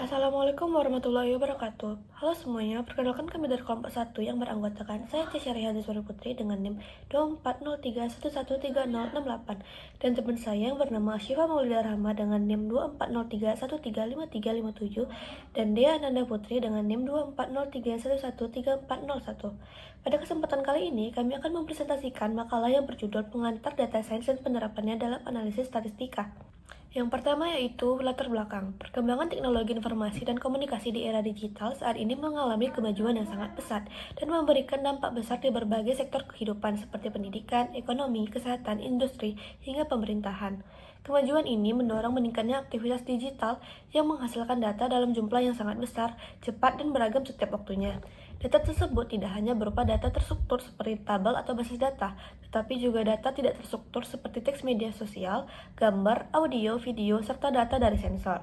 Assalamualaikum warahmatullahi wabarakatuh. Halo semuanya, perkenalkan kami dari kelompok 1 yang beranggotakan saya Cisha Rihadiswari Putri dengan NIM 2403113068 dan teman saya yang bernama Syifa Maulida Rahma dengan NIM 2403135357 dan Dea Ananda Putri dengan NIM 2403113401. Pada kesempatan kali ini, kami akan mempresentasikan makalah yang berjudul Pengantar Data Science dan Penerapannya dalam Analisis Statistika. Yang pertama yaitu latar belakang. Perkembangan teknologi informasi dan komunikasi di era digital saat ini mengalami kemajuan yang sangat pesat dan memberikan dampak besar di berbagai sektor kehidupan seperti pendidikan, ekonomi, kesehatan, industri, hingga pemerintahan. Kemajuan ini mendorong meningkatnya aktivitas digital yang menghasilkan data dalam jumlah yang sangat besar, cepat, dan beragam setiap waktunya. Data tersebut tidak hanya berupa data terstruktur seperti tabel atau basis data, tetapi juga data tidak terstruktur seperti teks media sosial, gambar, audio, video, serta data dari sensor.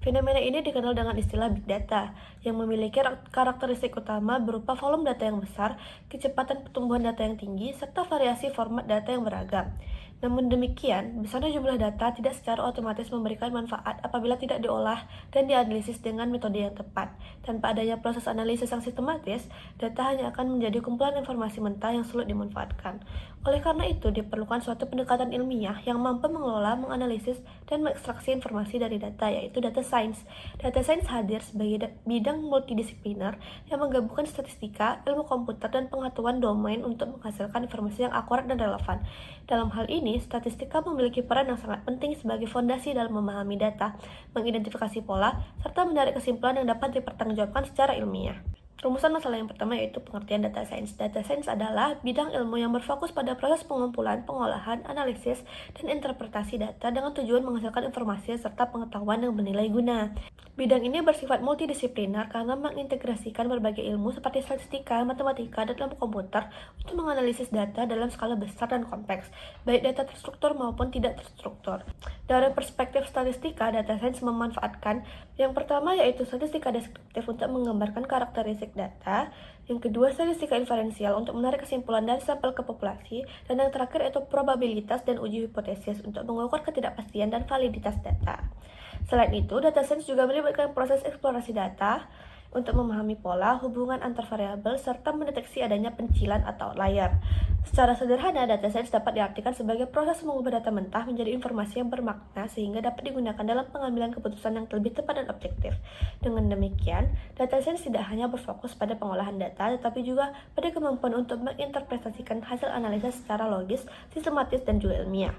Fenomena ini dikenal dengan istilah Big Data, yang memiliki karakteristik utama berupa volume data yang besar, kecepatan pertumbuhan data yang tinggi, serta variasi format data yang beragam. Namun demikian, besarnya jumlah data tidak secara otomatis memberikan manfaat apabila tidak diolah dan dianalisis dengan metode yang tepat. Tanpa adanya proses analisis yang sistematis, data hanya akan menjadi kumpulan informasi mentah yang sulit dimanfaatkan. Oleh karena itu, diperlukan suatu pendekatan ilmiah yang mampu mengelola, menganalisis, dan mengekstraksi informasi dari data, yaitu data science. Data science hadir sebagai bidang multidisipliner yang menggabungkan statistika, ilmu komputer, dan pengetahuan domain untuk menghasilkan informasi yang akurat dan relevan. Dalam hal ini, statistika memiliki peran yang sangat penting sebagai fondasi dalam memahami data, mengidentifikasi pola, serta menarik kesimpulan yang dapat dipertanggungjawabkan secara ilmiah. Rumusan masalah yang pertama yaitu pengertian data science. Data science adalah bidang ilmu yang berfokus pada proses pengumpulan, pengolahan, analisis, dan interpretasi data dengan tujuan menghasilkan informasi serta pengetahuan yang bernilai guna. Bidang ini bersifat multidisipliner karena mengintegrasikan berbagai ilmu seperti statistika, matematika, dan ilmu komputer untuk menganalisis data dalam skala besar dan kompleks, baik data terstruktur maupun tidak terstruktur. Dari perspektif statistika, data science memanfaatkan yang pertama yaitu statistika deskriptif untuk menggambarkan karakteristik data, yang kedua statistika inferensial untuk menarik kesimpulan dari sampel ke populasi, dan yang terakhir yaitu probabilitas dan uji hipotesis untuk mengukur ketidakpastian dan validitas data. Selain itu, data science juga melibatkan proses eksplorasi data untuk memahami pola, hubungan antar variabel, serta mendeteksi adanya pencilan atau outlier. Secara sederhana, data science dapat diartikan sebagai proses mengubah data mentah menjadi informasi yang bermakna sehingga dapat digunakan dalam pengambilan keputusan yang lebih tepat dan objektif. Dengan demikian, data science tidak hanya berfokus pada pengolahan data, tetapi juga pada kemampuan untuk menginterpretasikan hasil analisis secara logis, sistematis, dan juga ilmiah.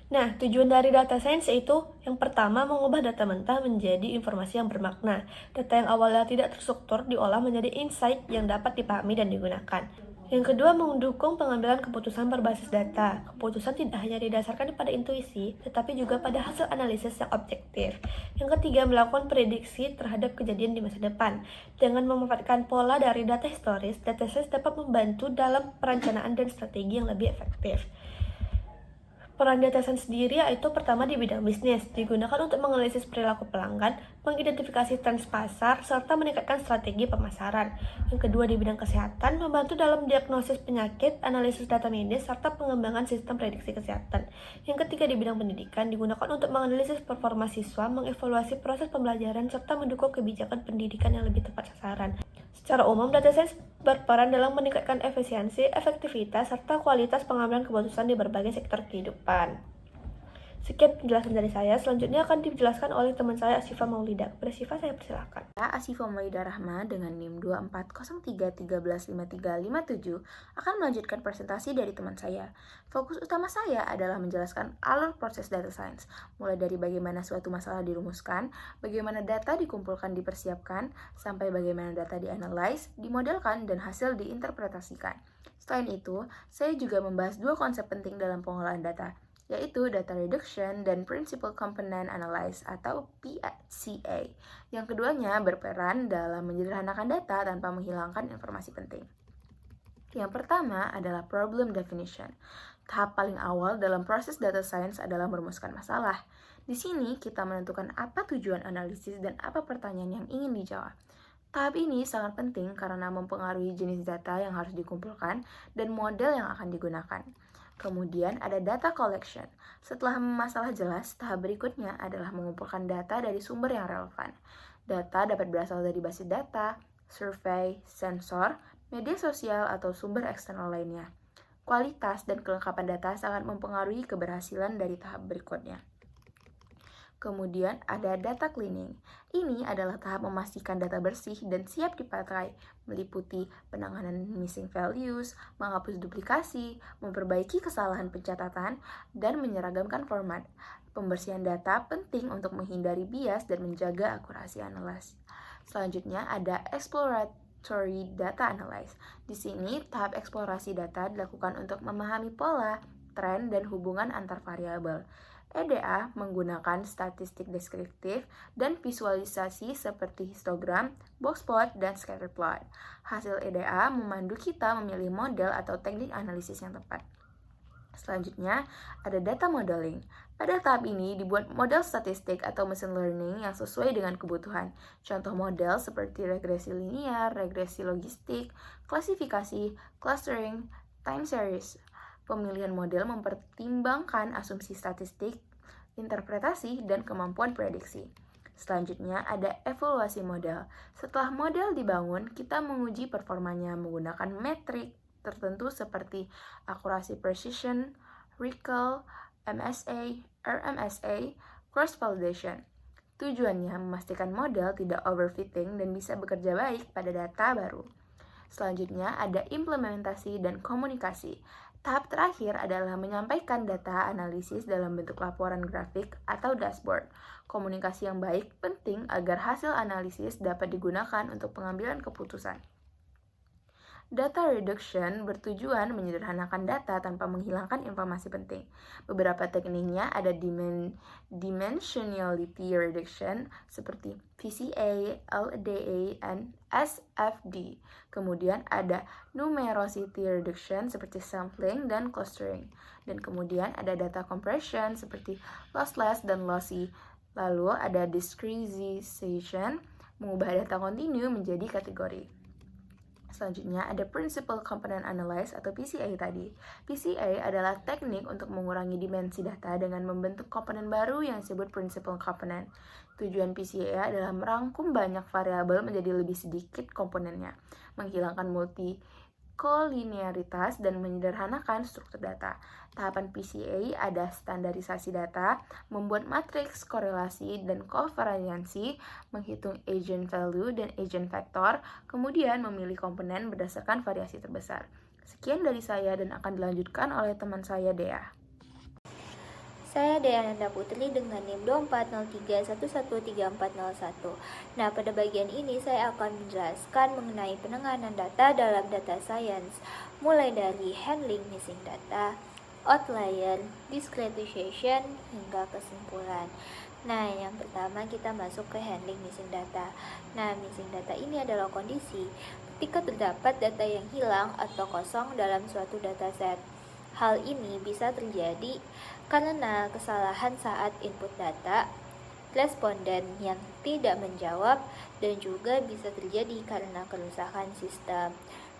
Nah, tujuan dari data science yaitu yang pertama mengubah data mentah menjadi informasi yang bermakna. Data yang awalnya tidak terstruktur diolah menjadi insight yang dapat dipahami dan digunakan. Yang kedua, mendukung pengambilan keputusan berbasis data. Keputusan tidak hanya didasarkan pada intuisi, tetapi juga pada hasil analisis yang objektif. Yang ketiga, melakukan prediksi terhadap kejadian di masa depan. Dengan memanfaatkan pola dari data historis, data science dapat membantu dalam perencanaan dan strategi yang lebih efektif. Peran data science sendiri yaitu pertama di bidang bisnis, digunakan untuk menganalisis perilaku pelanggan, mengidentifikasi tren pasar, serta meningkatkan strategi pemasaran. Yang kedua di bidang kesehatan, membantu dalam diagnosis penyakit, analisis data medis, serta pengembangan sistem prediksi kesehatan. Yang ketiga di bidang pendidikan, digunakan untuk menganalisis performa siswa, mengevaluasi proses pembelajaran, serta mendukung kebijakan pendidikan yang lebih tepat sasaran. Secara umum, data science berperan dalam meningkatkan efisiensi, efektivitas, serta kualitas pengambilan keputusan di berbagai sektor kehidupan. Sekian penjelasan dari saya, selanjutnya akan dijelaskan oleh teman saya Asyifa Maulida. Kepada Syifa, saya persilakan. Asyifa Maulida Rahma dengan NIM 2403135357 akan melanjutkan presentasi dari teman saya. Fokus utama saya adalah menjelaskan alur proses data science, mulai dari bagaimana suatu masalah dirumuskan, bagaimana data dikumpulkan dipersiapkan, sampai bagaimana data dianalisis, dimodelkan, dan hasil diinterpretasikan. Selain itu, saya juga membahas dua konsep penting dalam pengolahan data, yaitu Data Reduction dan Principal Component Analysis atau PCA. Yang keduanya berperan dalam menyederhanakan data tanpa menghilangkan informasi penting. Yang pertama adalah Problem Definition. Tahap paling awal dalam proses data science adalah merumuskan masalah. Di sini kita menentukan apa tujuan analisis dan apa pertanyaan yang ingin dijawab. Tahap ini sangat penting karena mempengaruhi jenis data yang harus dikumpulkan dan model yang akan digunakan. Kemudian ada data collection. Setelah masalah jelas, tahap berikutnya adalah mengumpulkan data dari sumber yang relevan. Data dapat berasal dari basis data, survei, sensor, media sosial, atau sumber eksternal lainnya. Kualitas dan kelengkapan data sangat mempengaruhi keberhasilan dari tahap berikutnya. Kemudian ada data cleaning. Ini adalah tahap memastikan data bersih dan siap dipakai, meliputi penanganan missing values, menghapus duplikasi, memperbaiki kesalahan pencatatan, dan menyeragamkan format. Pembersihan data penting untuk menghindari bias dan menjaga akurasi analisis. Selanjutnya ada exploratory data analysis. Di sini, tahap eksplorasi data dilakukan untuk memahami pola, tren, dan hubungan antar variabel. EDA menggunakan statistik deskriptif dan visualisasi seperti histogram, box plot, dan scatter plot. Hasil EDA memandu kita memilih model atau teknik analisis yang tepat. Selanjutnya, ada data modeling. Pada tahap ini dibuat model statistik atau machine learning yang sesuai dengan kebutuhan. Contoh model seperti regresi linear, regresi logistik, klasifikasi, clustering, time series. Pemilihan model mempertimbangkan asumsi statistik, interpretasi, dan kemampuan prediksi. Selanjutnya ada evaluasi model. Setelah model dibangun, kita menguji performanya menggunakan metrik tertentu seperti akurasi precision, recall, MSA, RMSA, cross-validation. Tujuannya memastikan model tidak overfitting dan bisa bekerja baik pada data baru. Selanjutnya ada implementasi dan komunikasi. Tahap terakhir adalah menyampaikan data analisis dalam bentuk laporan grafik atau dashboard. Komunikasi yang baik penting agar hasil analisis dapat digunakan untuk pengambilan keputusan. Data reduction bertujuan menyederhanakan data tanpa menghilangkan informasi penting. Beberapa tekniknya ada dimensionality reduction seperti VCA, LDA, dan SFD. Kemudian ada numerosity reduction seperti sampling dan clustering. Dan kemudian ada data compression seperti lossless dan lossy. Lalu ada discretization, mengubah data kontinu menjadi kategori. Selanjutnya ada Principal Component Analysis atau PCA tadi. PCA adalah teknik untuk mengurangi dimensi data dengan membentuk komponen baru yang disebut Principal Component. Tujuan PCA adalah merangkum banyak variabel menjadi lebih sedikit komponennya, menghilangkan multi-kolinearitas dan menyederhanakan struktur data. Tahapan PCA ada standarisasi data, membuat matriks korelasi dan kovariansi, menghitung agent value dan agent vector, kemudian memilih komponen berdasarkan variasi terbesar. Sekian dari saya dan akan dilanjutkan oleh teman saya Dea. Saya Dea Nanda Putri dengan NIM 2403113401. Nah, pada bagian ini saya akan menjelaskan mengenai penanganan data dalam data science, mulai dari handling missing data, outlier, discretization, hingga kesimpulan. Nah, yang pertama kita masuk ke handling missing data. Nah, missing data ini adalah kondisi ketika terdapat data yang hilang atau kosong dalam suatu dataset. Hal ini bisa terjadi karena kesalahan saat input data, responden yang tidak menjawab, dan juga bisa terjadi karena kerusakan sistem.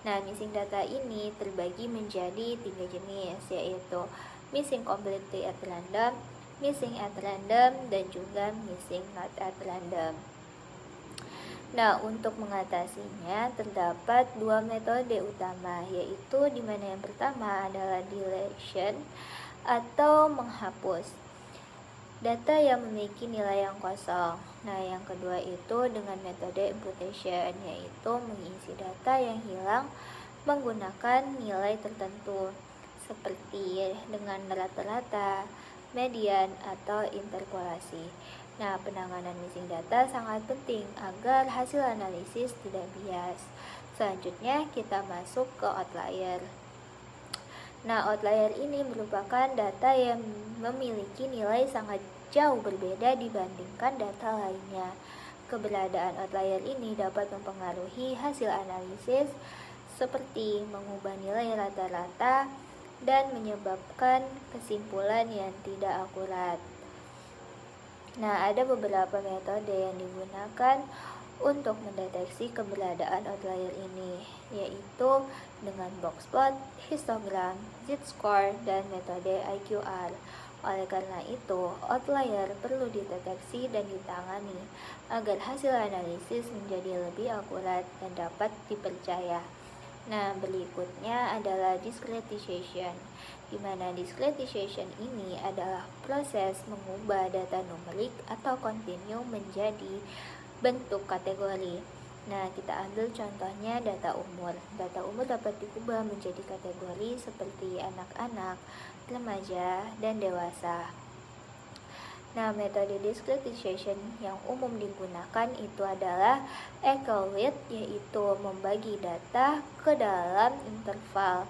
Nah, missing data ini terbagi menjadi 3 jenis, yaitu missing completely at random, missing at random, dan juga missing not at random. Nah, untuk mengatasinya terdapat 2 metode utama, yaitu di mana yang pertama adalah deletion atau menghapus data yang memiliki nilai yang kosong. Nah, yang kedua itu dengan metode imputation, yaitu mengisi data yang hilang menggunakan nilai tertentu, seperti dengan rata-rata, median, atau interpolasi. Nah, penanganan missing data sangat penting agar hasil analisis tidak bias. Selanjutnya, kita masuk ke outlier. Nah, outlier ini merupakan data yang memiliki nilai sangat jauh berbeda dibandingkan data lainnya. Keberadaan outlier ini dapat mempengaruhi hasil analisis seperti mengubah nilai rata-rata dan menyebabkan kesimpulan yang tidak akurat. Nah, ada beberapa metode yang digunakan untuk mendeteksi keberadaan outlier ini, yaitu dengan box plot, histogram, z-score, dan metode IQR. Oleh karena itu, outlier perlu dideteksi dan ditangani agar hasil analisis menjadi lebih akurat dan dapat dipercaya. Nah, berikutnya adalah discretization, di mana discretization ini adalah proses mengubah data numerik atau kontinu menjadi bentuk kategori. Nah, kita ambil contohnya data umur. Data umur dapat diubah menjadi kategori seperti anak-anak, remaja, dan dewasa. Nah, metode discretization yang umum digunakan itu adalah equality, yaitu membagi data ke dalam interval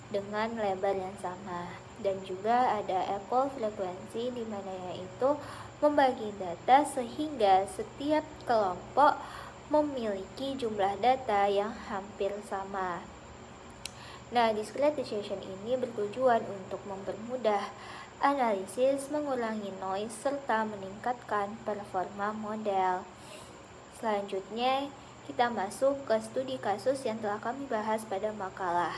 dengan lebar yang sama. Dan juga ada equal frequency, di mana yaitu membagi data sehingga setiap kelompok memiliki jumlah data yang hampir sama. Nah, discretization ini bertujuan untuk mempermudah analisis, mengurangi noise, serta meningkatkan performa model. Selanjutnya, kita masuk ke studi kasus yang telah kami bahas pada makalah,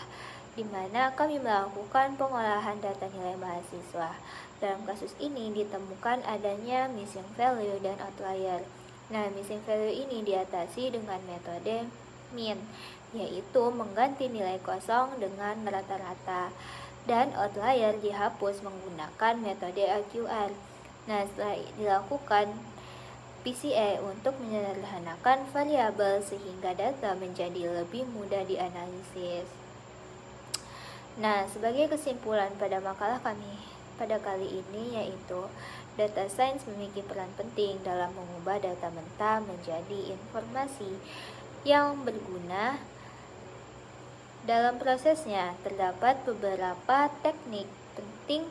di mana kami melakukan pengolahan data nilai mahasiswa. Dalam kasus ini ditemukan adanya missing value dan outlier. Nah, missing value ini diatasi dengan metode mean, yaitu mengganti nilai kosong dengan rata-rata, dan outlier dihapus menggunakan metode AQR. Nah, setelah dilakukan PCA untuk menyederhanakan variabel sehingga data menjadi lebih mudah dianalisis. Nah, sebagai kesimpulan pada makalah kami pada kali ini yaitu data science memiliki peran penting dalam mengubah data mentah menjadi informasi yang berguna. Dalam prosesnya terdapat beberapa teknik penting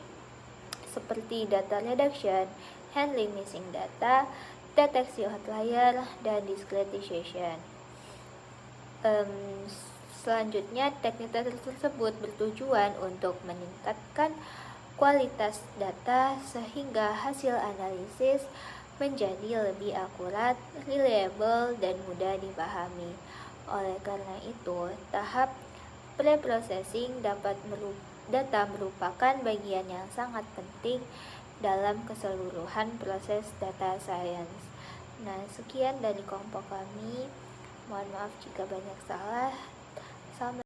seperti data reduction, handling missing data, deteksi outlier, dan discretization. Selanjutnya, teknik tersebut bertujuan untuk meningkatkan kualitas data sehingga hasil analisis menjadi lebih akurat, reliable, dan mudah dipahami. Oleh karena itu, tahap pre-processing data merupakan bagian yang sangat penting dalam keseluruhan proses data science. Nah, sekian dari kelompok kami. Mohon maaf jika banyak salah.